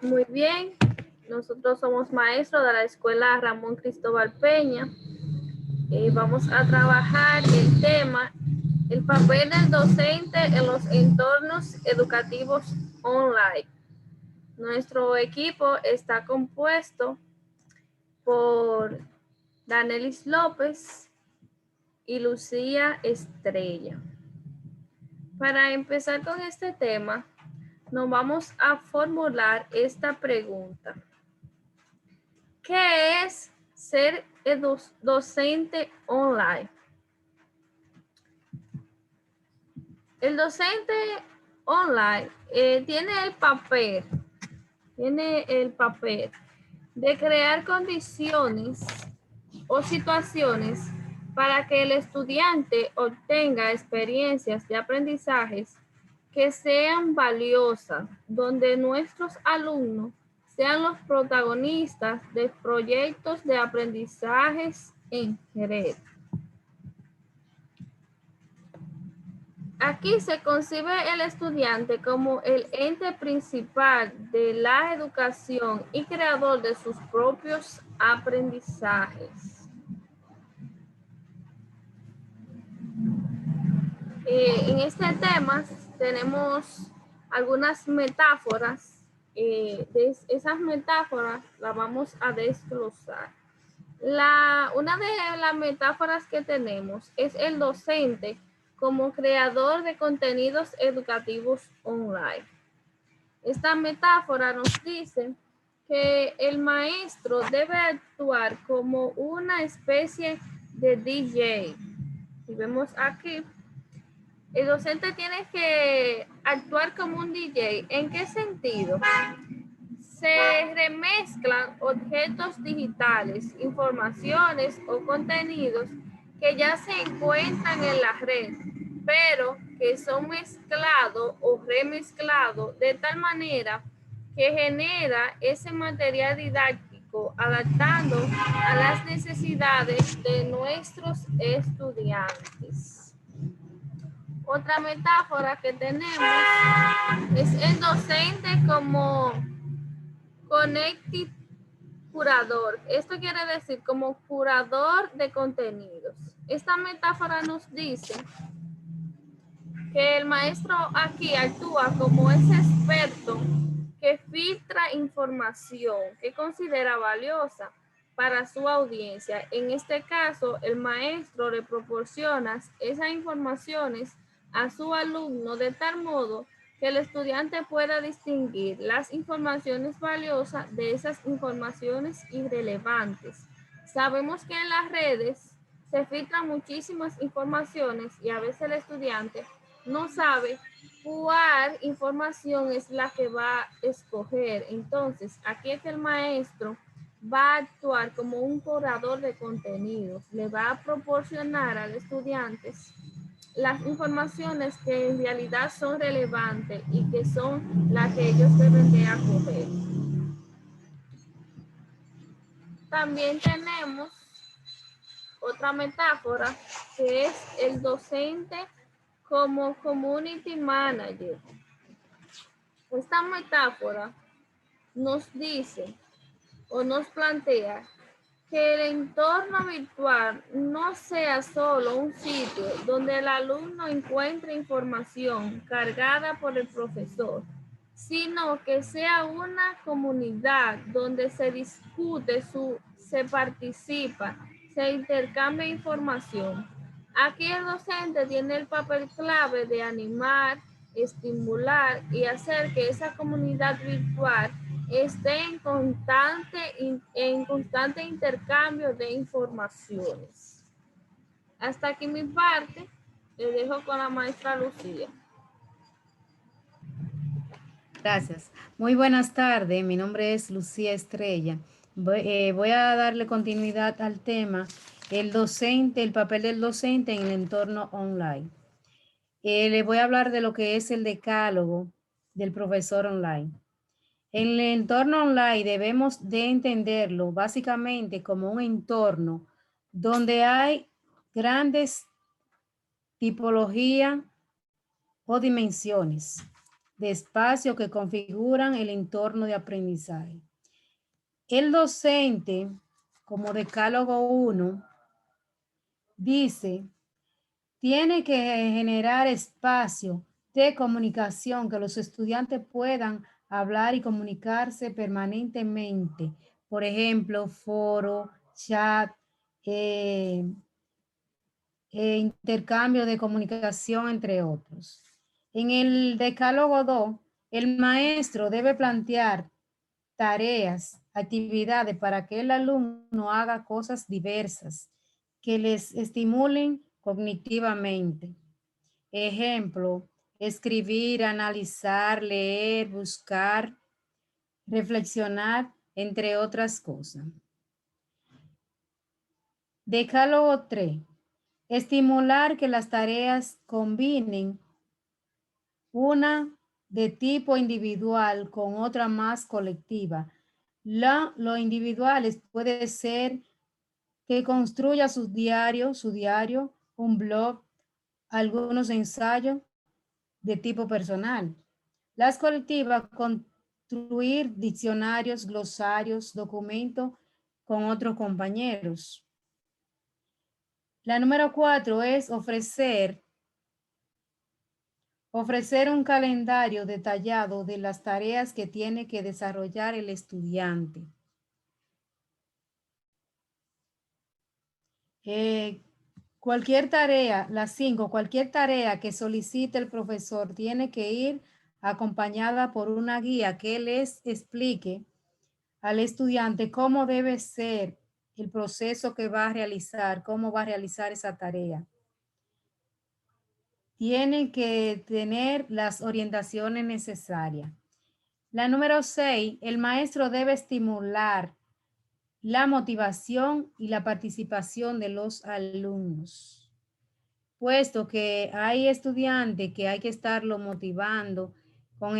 Muy bien, nosotros somos maestros de la Escuela Ramón Cristóbal Peña. Vamos a trabajar el tema, el papel del docente en los entornos educativos online. Nuestro equipo está compuesto por Danelis López y Lucía Estrella. Para empezar con este tema, nos vamos a formular esta pregunta. ¿Qué es ser docente online? El docente online tiene el papel de crear condiciones o situaciones para que el estudiante obtenga experiencias de aprendizajes que sean valiosas, donde nuestros alumnos sean los protagonistas de proyectos de aprendizajes en red. Aquí se concibe el estudiante como el ente principal de la educación y creador de sus propios aprendizajes. En este tema tenemos algunas metáforas. De esas metáforas las vamos a desglosar. Una de las metáforas que tenemos es el docente como creador de contenidos educativos online. Esta metáfora nos dice que el maestro debe actuar como una especie de DJ. Si vemos aquí, el docente tiene que actuar como un DJ. ¿En qué sentido? Se remezclan objetos digitales, informaciones o contenidos que ya se encuentran en la red, pero que son mezclados o remezclados de tal manera que genera ese material didáctico adaptando a las necesidades de nuestros estudiantes. Otra metáfora que tenemos es el docente como connected curador. Esto quiere decir como curador de contenidos. Esta metáfora nos dice que el maestro aquí actúa como ese experto que filtra información que considera valiosa para su audiencia. En este caso, el maestro le proporciona esas informaciones a su alumno de tal modo que el estudiante pueda distinguir las informaciones valiosas de esas informaciones irrelevantes. Sabemos que en las redes se filtran muchísimas informaciones y a veces el estudiante no sabe cuál información es la que va a escoger. Entonces, aquí es que el maestro va a actuar como un curador de contenidos. Le va a proporcionar al estudiante las informaciones que en realidad son relevantes y que son las que ellos deben de acoger. También tenemos otra metáfora que es el docente como community manager. Esta metáfora nos dice o nos plantea que el entorno virtual no sea solo un sitio donde el alumno encuentre información cargada por el profesor, sino que sea una comunidad donde se discute, se participa, se intercambia información. Aquí el docente tiene el papel clave de animar, estimular y hacer que esa comunidad virtual esté en constante intercambio de informaciones. Hasta aquí mi parte. Le dejo con la maestra Lucía. Gracias. Muy buenas tardes. Mi nombre es Lucía Estrella. Voy a darle continuidad al tema, el papel del docente en el entorno online. Le voy a hablar de lo que es el decálogo del profesor online. En el entorno online debemos de entenderlo básicamente como un entorno donde hay grandes tipologías o dimensiones. de espacio que configuran el entorno de aprendizaje. El docente, como decálogo 1, dice, tiene que generar espacio de comunicación que los estudiantes puedan hablar y comunicarse permanentemente. Por ejemplo, foro, chat, intercambio de comunicación, entre otros. En el decálogo 2, el maestro debe plantear tareas, actividades para que el alumno haga cosas diversas que les estimulen cognitivamente. Ejemplo, escribir, analizar, leer, buscar, reflexionar, entre otras cosas. Decálogo 3. Estimular que las tareas combinen una de tipo individual con otra más colectiva. Lo individuales puede ser que construya su diario, un blog, algunos ensayos de tipo personal. Las colectivas, construir diccionarios, glosarios, documentos con otros compañeros. La número 4 es ofrecer un calendario detallado de las tareas que tiene que desarrollar el estudiante. Cualquier tarea, las 5, cualquier tarea que solicite el profesor tiene que ir acompañada por una guía que les explique al estudiante cómo debe ser el proceso que va a realizar, cómo va a realizar esa tarea. Tiene que tener las orientaciones necesarias. La número 6, el maestro debe estimular la motivación y la participación de los alumnos, puesto que hay estudiantes que hay que estarlo motivando con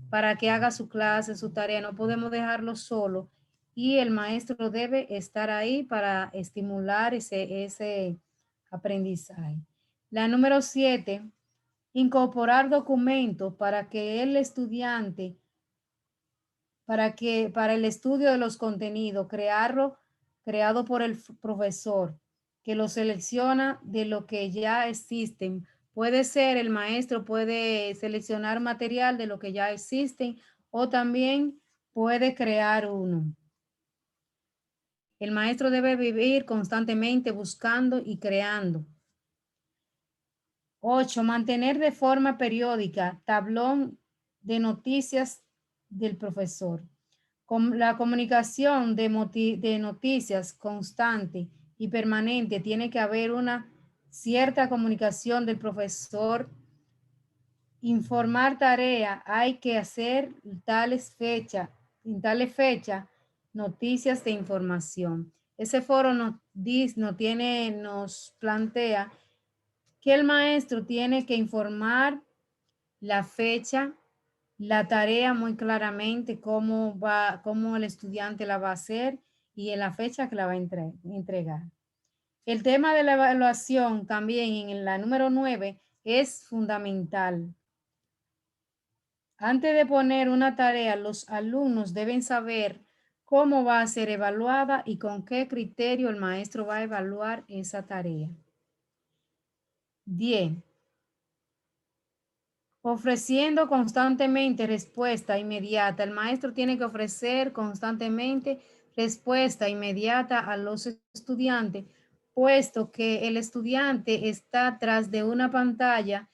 para que haga su clase, su tarea, no podemos dejarlo solo y el maestro debe estar ahí para estimular ese aprendizaje. La número 7, incorporar documentos para que el estudiante, para el estudio de los contenidos, creado por el profesor, que lo selecciona de lo que ya existen. Puede ser, el maestro puede seleccionar material de lo que ya existen o también puede crear uno. El maestro debe vivir constantemente buscando y creando. 8. Mantener de forma periódica tablón de noticias del profesor. Con la comunicación de noticias constante y permanente, tiene que haber una cierta comunicación del profesor. Informar tarea, hay que hacer en tales fechas, noticias de información. Ese foro nos plantea que el maestro tiene que informar la fecha, la tarea muy claramente, cómo el estudiante la va a hacer y en la fecha que la va a entregar. El tema de la evaluación también en la número 9 es fundamental. Antes de poner una tarea, los alumnos deben saber cómo va a ser evaluada y con qué criterio el maestro va a evaluar esa tarea. 10. Ofreciendo constantemente respuesta inmediata. El maestro tiene que ofrecer constantemente respuesta inmediata a los estudiantes, puesto que el estudiante está atrás de una pantalla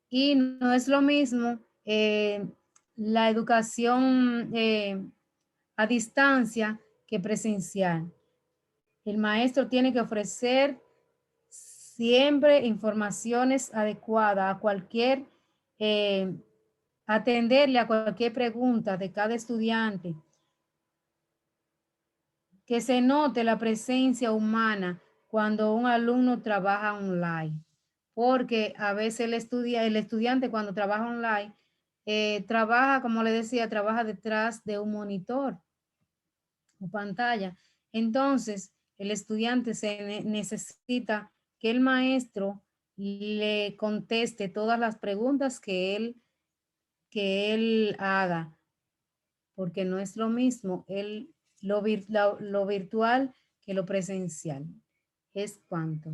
y no es lo mismo la educación a distancia que presencial. El maestro tiene que ofrecer siempre informaciones adecuadas a cualquier, atenderle a cualquier pregunta de cada estudiante. Que se note la presencia humana cuando un alumno trabaja online. Porque a veces el estudiante cuando trabaja online, trabaja, como le decía, trabaja detrás de un monitor o pantalla. Entonces, el estudiante necesita que el maestro le conteste todas las preguntas que él que él haga, porque no es lo mismo lo virtual que lo presencial. Es cuanto.